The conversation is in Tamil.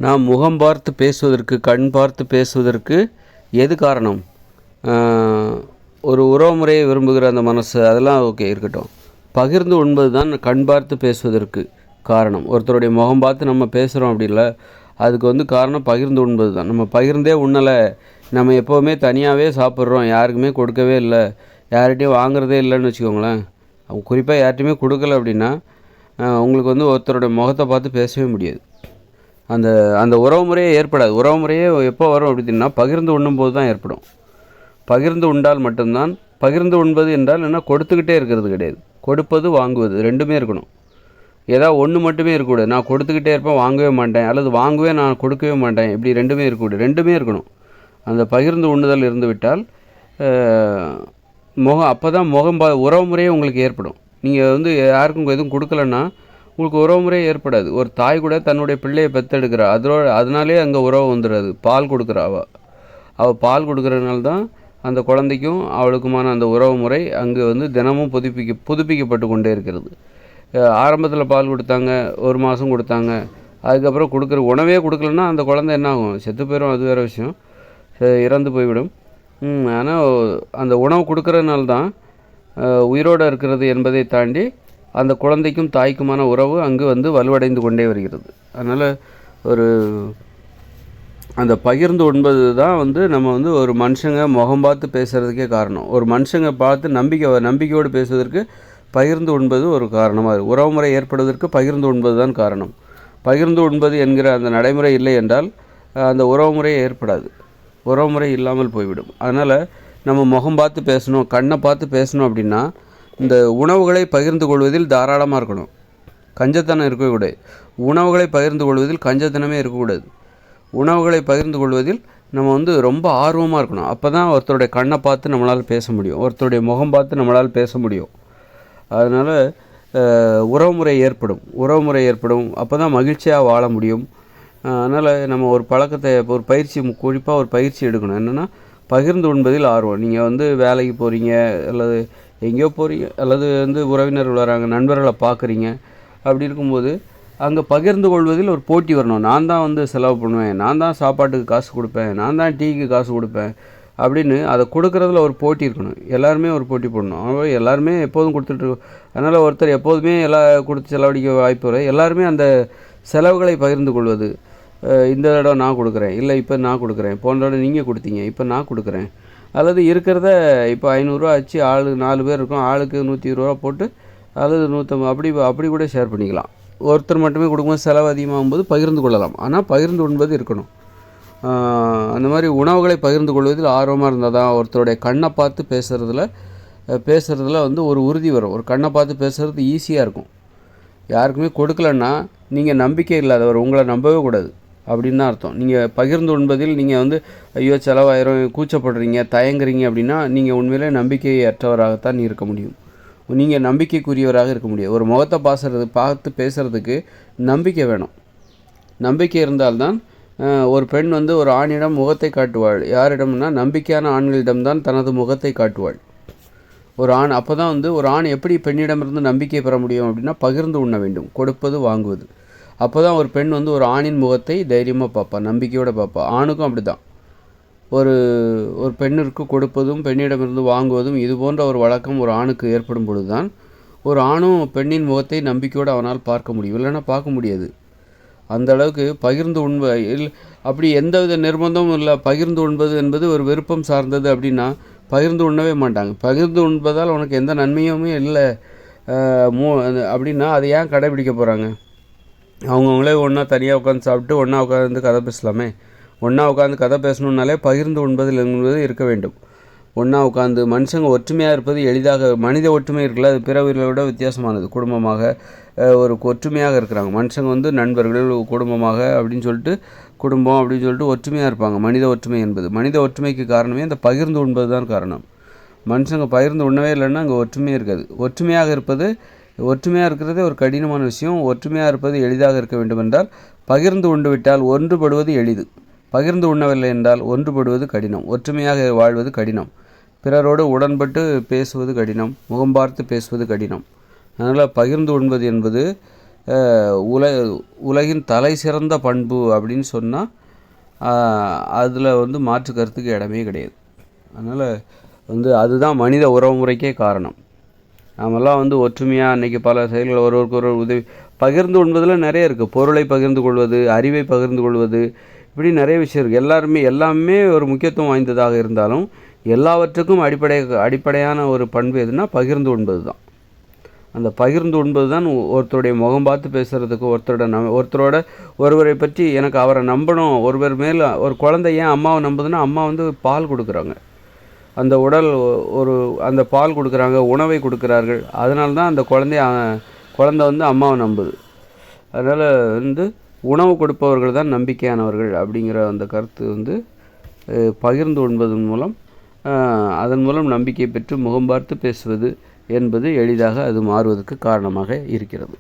நாம் முகம் பார்த்து பேசுவதற்கு, கண் பார்த்து பேசுவதற்கு எது காரணம்? ஒரு உறவுமுறையை விரும்புகிற அந்த மனசு, அதெல்லாம் ஓகே இருக்கட்டும். பகிர்ந்து உண்பது தான் கண் பார்த்து பேசுவதற்கு காரணம். ஒருத்தருடைய முகம் பார்த்து நம்ம பேசுகிறோம் அப்படி இல்லை, அதுக்கு காரணம் பகிர்ந்து உண்பது தான். நம்ம பகிர்ந்தே உண்ணலை, நம்ம எப்போவுமே தனியாகவே சாப்பிட்றோம், யாருக்குமே கொடுக்கவே இல்லை, யார்கிட்டையும் வாங்குறதே இல்லைன்னு வச்சுக்கோங்களேன். குறிப்பாக யார்கிட்டையுமே கொடுக்கல அப்படின்னா உங்களுக்கு ஒருத்தருடைய முகத்தை பார்த்து பேசவே முடியாது. அந்த அந்த உறவு முறையே ஏற்படாது. உறவு முறையே எப்போ வரும் அப்படின்னா பகிர்ந்து உண்ணும்போது தான் ஏற்படும். பகிர்ந்து உண்டால் மட்டும்தான். பகிர்ந்து உண்பது என்றால் என்ன, கொடுத்துக்கிட்டே இருக்கிறது கிடையாது. கொடுப்பது வாங்குவது ரெண்டுமே இருக்கணும். ஏதாவது ஒன்று மட்டுமே இருக்கக்கூடாது. நான் கொடுத்துக்கிட்டே இருப்பேன், வாங்கவே மாட்டேன், அல்லது வாங்குவேன் நான் கொடுக்கவே மாட்டேன், இப்படி ரெண்டுமே இருக்கக்கூடாது. ரெண்டுமே இருக்கணும். அந்த பகிர்ந்து உண்ணுதல் இருந்து விட்டால் அப்போ தான் உறவு முறையே உங்களுக்கு ஏற்படும். நீங்கள் யாருக்கும் எதுவும் கொடுக்கலன்னா உங்களுக்கு உறவு முறையே ஏற்படாது. ஒரு தாய் கூட தன்னுடைய பிள்ளையை பெற்றெடுக்கிறா, அதனாலே அங்கே உறவு வந்துடுறது. பால் கொடுக்குறா, அவள் பால் கொடுக்குறதுனால தான் அந்த குழந்தைக்கும் அவளுக்குமான அந்த உறவு முறை அங்கே தினமும் புதுப்பிக்கப்பட்டு கொண்டே இருக்கிறது. ஆரம்பத்தில் பால் கொடுத்தாங்க, ஒரு மாதம் கொடுத்தாங்க, அதுக்கப்புறம் கொடுக்குற உணவே கொடுக்கலன்னா அந்த குழந்தை என்ன ஆகும்? செத்து போயிடும், அது வேறு விஷயம், இறந்து போய்விடும். ஆனால் அந்த உணவு கொடுக்குறதுனால தான் உயிரோடு இருக்கிறது என்பதை தாண்டி அந்த குழந்தைக்கும் தாய்க்குமான உறவு அங்கு வலுவடைந்து கொண்டே வருகிறது. அதனால் அந்த பகிர்ந்து உண்பது தான் நம்ம ஒரு மனுஷங்க முகம் பார்த்து பேசுகிறதுக்கே காரணம். ஒரு மனுஷங்க பார்த்து நம்பிக்கையோடு பேசுவதற்கு பகிர்ந்து உண்பது ஒரு காரணமாக இருக்குது. உறவுமுறை ஏற்படுவதற்கு பகிர்ந்து உண்பது தான் காரணம். பகிர்ந்து உண்பது என்கிற அந்த நடைமுறை இல்லை என்றால் அந்த உறவுமுறையே ஏற்படாது. உறவுமுறை இல்லாமல் போய்விடும். அதனால் நம்ம முகம் பார்த்து பேசணும், கண்ணை பார்த்து பேசணும் அப்படின்னா இந்த உணவுகளை பகிர்ந்து கொள்வதில் தாராளமாக இருக்கணும். கஞ்சத்தனம் இருக்கக்கூடாது. உணவுகளை பகிர்ந்து கொள்வதில் கஞ்சத்தனமே இருக்கக்கூடாது. உணவுகளை பகிர்ந்து கொள்வதில் நம்ம ரொம்ப ஆர்வமாக இருக்கணும். அப்போ தான் ஒருத்தருடைய கண்ணை பார்த்து நம்மளால் பேச முடியும், ஒருத்தருடைய முகம் பார்த்து நம்மளால் பேச முடியும். அதனால் உறவுமுறை ஏற்படும். அப்போ தான் மகிழ்ச்சியாக வாழ முடியும். அதனால் நம்ம ஒரு பழக்கத்தை, ஒரு பயிற்சி, குறிப்பாக ஒரு பயிற்சி எடுக்கணும். என்னென்னா பகிர்ந்து உண்பதில் ஆர்வம். நீங்கள் வேலைக்கு போகிறீங்க, அல்லது எங்கேயோ போகிறீங்க, அல்லது உறவினர்கள் வராங்க, நண்பர்களை பார்க்குறீங்க, அப்படி இருக்கும்போது அங்கே பகிர்ந்து கொள்வதில் ஒரு போட்டி வரணும். நான் தான் செலவு பண்ணுவேன், நான் தான் சாப்பாட்டுக்கு காசு கொடுப்பேன், நான் தான் டீக்கு காசு கொடுப்பேன் அப்படின்னு அதை கொடுக்குறதுல ஒரு போட்டி இருக்கணும். எல்லாருமே ஒரு போட்டி போடணும். ஆனால் எல்லாருமே எப்போதும் கொடுத்துட்ருக்கோம். அதனால் ஒருத்தர் எப்போதுமே கொடுத்து செலவழிக்க வாய்ப்பு வரும். எல்லாருமே அந்த செலவுகளை பகிர்ந்து கொள்வது. இந்த இடம் நான் கொடுக்குறேன், இல்லை இப்போ நான் கொடுக்குறேன், போன இடம் நீங்கள் கொடுத்தீங்க, இப்போ நான் கொடுக்குறேன், அல்லது இருக்கிறத இப்போ 500 ஆச்சு, ஆள் 4 பேர் இருக்கும், ஆளுக்கு 120 போட்டு, அல்லது 150 அப்படி கூட ஷேர் பண்ணிக்கலாம். ஒருத்தர் மட்டுமே கொடுக்கும்போது செலவு அதிகமாகும்போது பகிர்ந்து கொள்ளலாம். ஆனால் பகிர்ந்து உண்பது இருக்கணும். அந்த மாதிரி உணவுகளை பகிர்ந்து கொள்வதில் ஆர்வமாக இருந்தால் தான் ஒருத்தருடைய கண்ணை பார்த்து பேசுகிறதுல ஒரு உறுதி வரும். ஒரு கண்ணை பார்த்து பேசுகிறது ஈஸியாக இருக்கும். யாருக்குமே கொடுக்கலன்னா நீங்கள் நம்பிக்கை இல்லாதவர், உங்களை நம்பவே கூடாது அப்படின்னு தான் அர்த்தம். நீங்கள் பகிர்ந்து உண்பதில் நீங்கள் ஐயோ செலவாயிரம், கூச்சப்படுறீங்க, தயங்குறீங்க அப்படின்னா நீங்கள் உண்மையிலே நம்பிக்கையற்றவராகத்தான் இருக்க முடியும். நீங்கள் நம்பிக்கைக்குரியவராக இருக்க முடியும். ஒரு முகத்தை பார்த்து பேசுகிறதுக்கு நம்பிக்கை வேணும். நம்பிக்கை இருந்தால்தான் ஒரு பெண் ஒரு ஆணிடம் முகத்தை காட்டுவாள். யாரிடம்னா நம்பிக்கையான ஆண்களிடம்தான் தனது முகத்தை காட்டுவாள். ஒரு ஆண் அப்போ தான் ஒரு ஆண் எப்படி பெண்ணிடமிருந்து நம்பிக்கை பெற முடியும் அப்படின்னா பகிர்ந்து உண்ண வேண்டும், கொடுப்பது வாங்குவது. அப்போ தான் ஒரு பெண் ஒரு ஆணின் முகத்தை தைரியமாக பார்ப்பா, நம்பிக்கையோடு பார்ப்பா. ஆணுக்கும் அப்படி தான். ஒரு பெண்ணிற்கு கொடுப்பதும் பெண்ணிடமிருந்து வாங்குவதும் இது போன்ற ஒரு வழக்கம் ஒரு ஆணுக்கு ஏற்படும் பொழுது தான் ஒரு ஆணும் பெண்ணின் முகத்தை நம்பிக்கையோடு அவனால் பார்க்க முடியும். இல்லைன்னா பார்க்க முடியாது. அந்த அளவுக்கு பகிர்ந்து அப்படி எந்தவித நிர்பந்தமும் இல்லை. பகிர்ந்து உண்பது என்பது ஒரு விருப்பம் சார்ந்தது அப்படின்னா பகிர்ந்து உண்ணவே மாட்டாங்க. பகிர்ந்து உண்பதால் உனக்கு எந்த நன்மையுமே இல்லை அப்படின்னா அதை ஏன் கடைபிடிக்க போகிறாங்க? அவங்கவுங்களே ஒன்றா தனியாக உட்காந்து சாப்பிட்டு ஒன்றா உட்காந்து கதை பேசலாமே. ஒன்றா உட்காந்து கதை பேசணுன்னாலே பகிர்ந்து உண்பதில் என்பது இருக்க வேண்டும். ஒன்றா உட்காந்து மனுஷங்க ஒற்றுமையாக இருப்பது எளிதாக. மனித ஒற்றுமை இருக்குல்ல, அது பிற உயிர்களோட வித்தியாசமானது. குடும்பமாக ஒரு ஒற்றுமையாக இருக்கிறாங்க மனுஷங்க. நண்பர்கள், குடும்பமாக அப்படின்னு சொல்லிட்டு, குடும்பம் அப்படின்னு சொல்லிட்டு ஒற்றுமையாக இருப்பாங்க. மனித ஒற்றுமை என்பது, மனித ஒற்றுமைக்கு காரணமே அந்த பகிர்ந்து உண்பது தான் காரணம். மனுஷங்க பகிர்ந்து உண்ணவே இல்லைன்னா அங்கே ஒற்றுமையே இருக்காது. ஒற்றுமையாக இருக்கிறதே ஒரு கடினமான விஷயம். ஒற்றுமையாக இருப்பது எளிதாக இருக்க வேண்டும் என்றால் பகிர்ந்து உண்டு விட்டால் ஒன்றுபடுவது எளிது. பகிர்ந்து உண்ணவில்லை என்றால் ஒன்றுபடுவது கடினம். ஒற்றுமையாக வாழ்வது கடினம். பிறரோடு உடன்பட்டு பேசுவது கடினம். முகம் பார்த்து பேசுவது கடினம். அதனால் பகிர்ந்து உண்பது என்பது உல உலகின் தலை சிறந்த பண்பு அப்படின்னு சொன்னால் அதில் வந்து மாற்று கருத்துக்கு இடமே கிடையாது. அதனால் வந்து அதுதான் மனித உறவுமுறைக்கே காரணம். நாமெல்லாம் வந்து ஒற்றுமையாக அன்றைக்கி பல செயல்கள் ஒருவருக்கு ஒரு உதவி பகிர்ந்து கொள்வதில் நிறைய இருக்குது. பொருளை பகிர்ந்து கொள்வது, அறிவை பகிர்ந்து கொள்வது, இப்படி நிறைய விஷயம் இருக்குது. எல்லாமே ஒரு முக்கியத்துவம் வாய்ந்ததாக இருந்தாலும் எல்லாவற்றுக்கும் அடிப்படையான ஒரு பண்பு எதுனா பகிர்ந்து உண்பது தான். அந்த பகிர்ந்து உண்பது தான் ஒருத்தருடைய முகம் பார்த்து பேசுகிறதுக்கு, ஒருத்தரோட ஒருவரை பற்றி எனக்கு அவரை நம்பணும், ஒருவர் மேல் ஒரு குழந்தை ஏன் அம்மாவை நம்புதுன்னா அம்மா வந்து பால் கொடுக்குறாங்க, அந்த அந்த பால் கொடுக்குறாங்க, உணவை கொடுக்குறார்கள், அதனால தான் அந்த குழந்தை வந்து அம்மாவை நம்புது. அதனால் வந்து உணவு கொடுப்பவர்கள் தான் நம்பிக்கையானவர்கள் அப்படிங்கிற அந்த கருத்து வந்து பகிர்ந்து உண்பதன் மூலம் அதன் மூலம் நம்பிக்கை பெற்று முகம் பார்த்து பேசுவது என்பது எளிதாக அது மாறுவதற்கு காரணமாக இருக்கிறது.